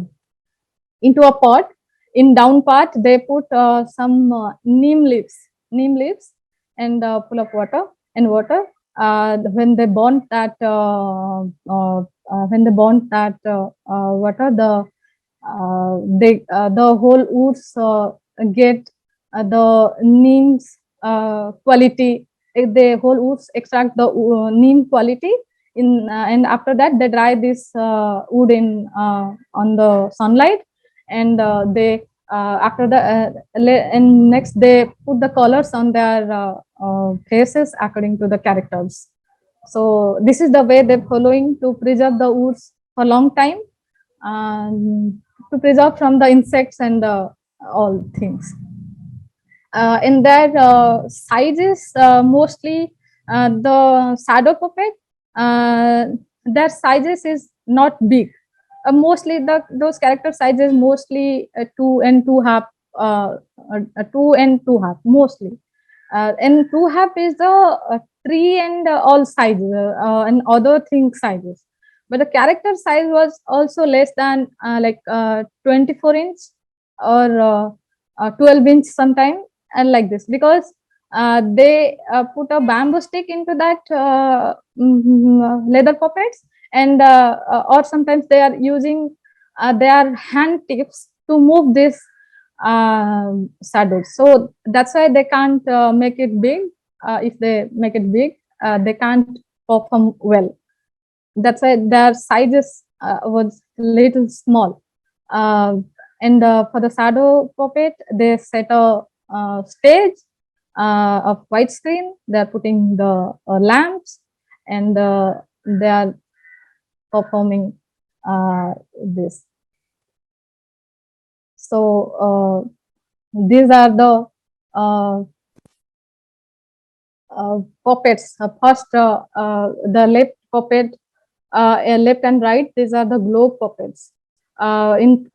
into a pot. In down part, they put some neem leaves. neem leaves and full of water and water. When they burn that water, the whole woods get the neem's quality. The whole woods extract the neem quality and after that they dry this wood in on the sunlight, and they after the and next they put the colors on their faces according to the characters. So this is the way they're following to preserve the woods for long time, to preserve from the insects and all things. In their sizes, mostly the shadow puppet, uh, their sizes is not big. Mostly those character sizes mostly two and two half, two and two half mostly. And two half is the tree and all sizes and other thing sizes. But the character size was also less than 24 inch or 12 inch sometime, and like this, because they put a bamboo stick into that leather puppets, and or sometimes they are using their hand tips to move this saddles. So that's why they can't make it big. If they make it big, they can't perform well. That's why their sizes was little small. And for the shadow puppet, they set a stage of white screen. They are putting the lamps, and they are performing this. So these are the puppets. First, the left puppet, left and right. These are the globe puppets. In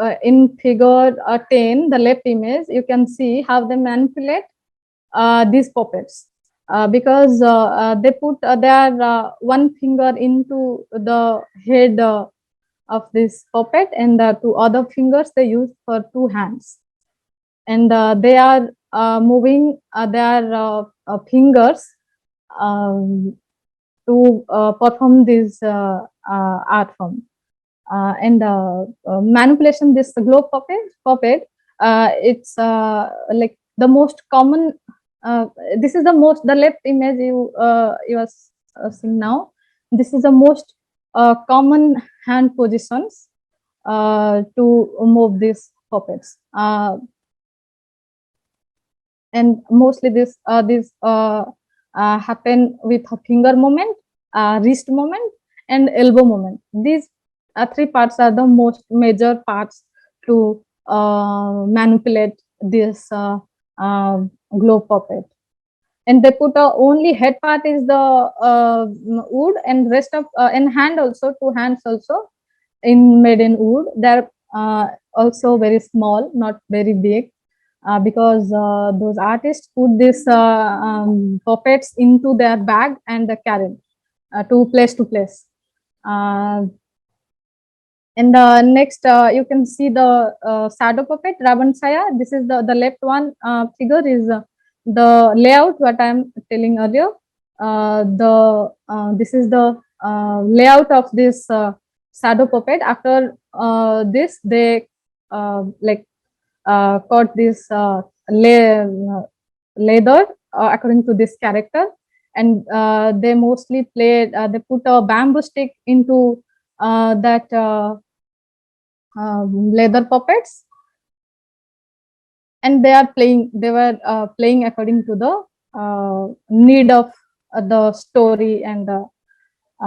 figure 10, the left image, you can see how they manipulate these puppets. Because they put their one finger into the head of this puppet, and the two other fingers they use for two hands, and they are moving their fingers um, to perform this art form. And manipulation, this globe puppet, it's like the most common. This is the most, the left image you are seeing now. This is the most common hand positions to move these puppets. And mostly this happen with a finger movement, wrist movement, and elbow movement. These three parts are the most major parts to manipulate this globe puppet. And they put only head part is the wood, and rest of and hand also, two hands also in made in wood. They're also very small, not very big, because those artists put this puppets into their bag and carried to place. Uh, and next, you can see the shadow puppet, Ravan. This is the left one figure is the layout what I'm telling earlier. This is the layout of this shadow puppet. After this, they cut this leather according to this character, and they mostly played. They put a bamboo stick into that leather puppets, and they are playing. They were playing according to the need of the story and the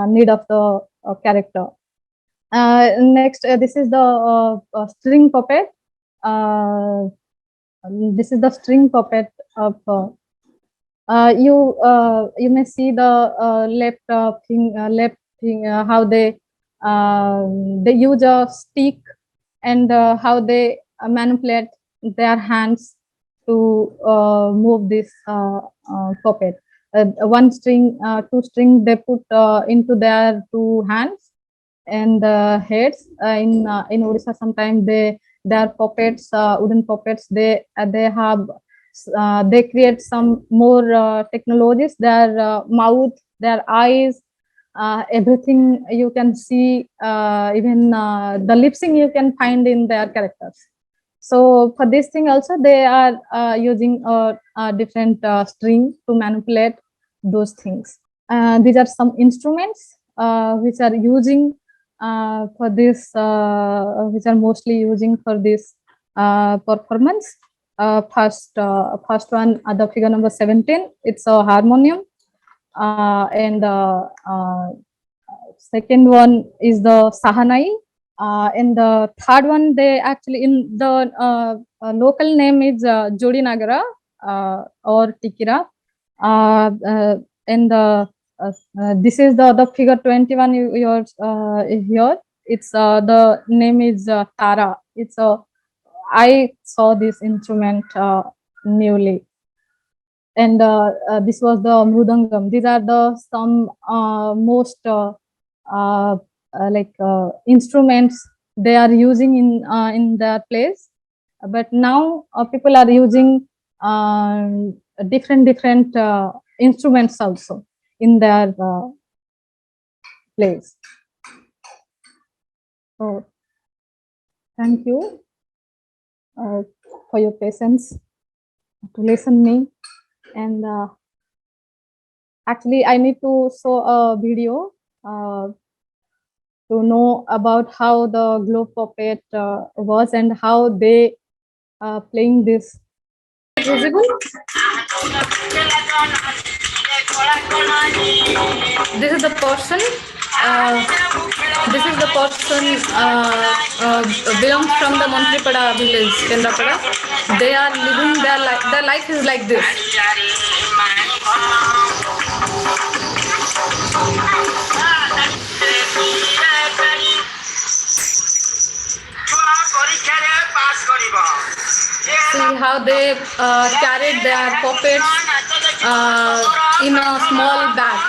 need of the character. Next, this is the string puppet. This is the string puppet of you may see the left thing, how they use a stick, and how they manipulate their hands to move this puppet. One string, two string they put into their two hands and heads. In Odisha, sometimes their puppets, wooden puppets, they have They create some more technologies, their mouth, their eyes, everything you can see, even the lip sync you can find in their characters. So for this thing also they are using a different string to manipulate those things. These are some instruments which are using for this, which are mostly using for this performance. First one, the figure number 17, it's a harmonium, and second one is the sahanai, and the third one, they actually in the local name is Jodi Nagara or Tikira, and this is the figure 21 you're here. It's the name is Tara. It's a I saw this instrument newly, and this was the mrudangam. These are the some most like instruments they are using in their place. But now people are using different instruments also in their place. So thank you for your patience to listen me. And actually I need to show a video to know about how the globe puppet was and how they playing this. Visible? This is the person. This is the person belongs from the Mantripada village, Kendrapada. They are living their life. Their life is like this. See how they carried their puppets in a small bag.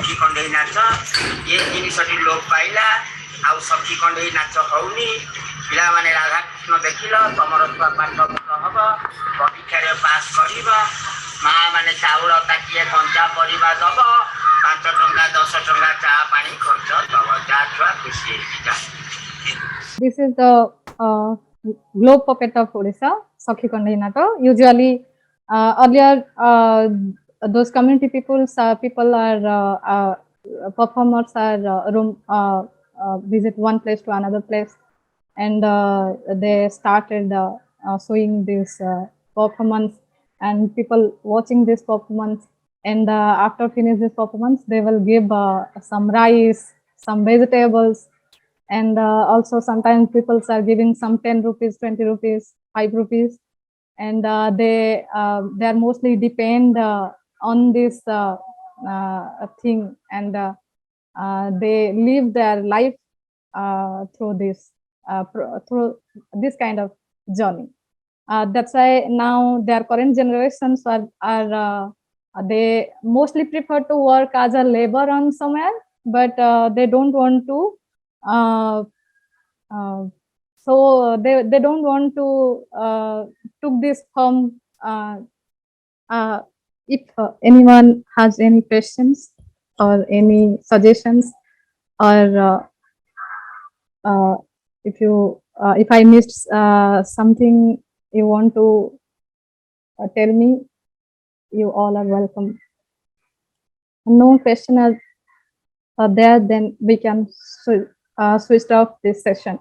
सखी कंडई नाच ये जिनसटी लोप पाइला आउ सखी कंडई नाच हौनी पिला माने राधा कृष्ण देखिल तमर छुआ पाठ भल हब परीक्षा रे पास करिब मा माने चाउल ताकिए कंचा परिबा दब 5 टंका 10 टंका चा पानी खर्च दब जा छुआ खुशी जा This is the globe puppet of Odisha, Sakhi Kandhinato. Usually, earlier, those community people are performers are visit one place to another place, and they started showing this performance, and people watching this performance. And after finish this performance, they will give some rice, some vegetables, and also sometimes people are giving some 10 rupees, 20 rupees, 5 rupees, and they are mostly depend on this thing, and they live their life through this kind of journey. That's why now their current generations are they mostly prefer to work as a labor on somewhere, but they don't want to uh, so they don't want to took this from if anyone has any questions or any suggestions, or if I missed something you want to tell me, you all are welcome. No question are there, then we can switch off this session.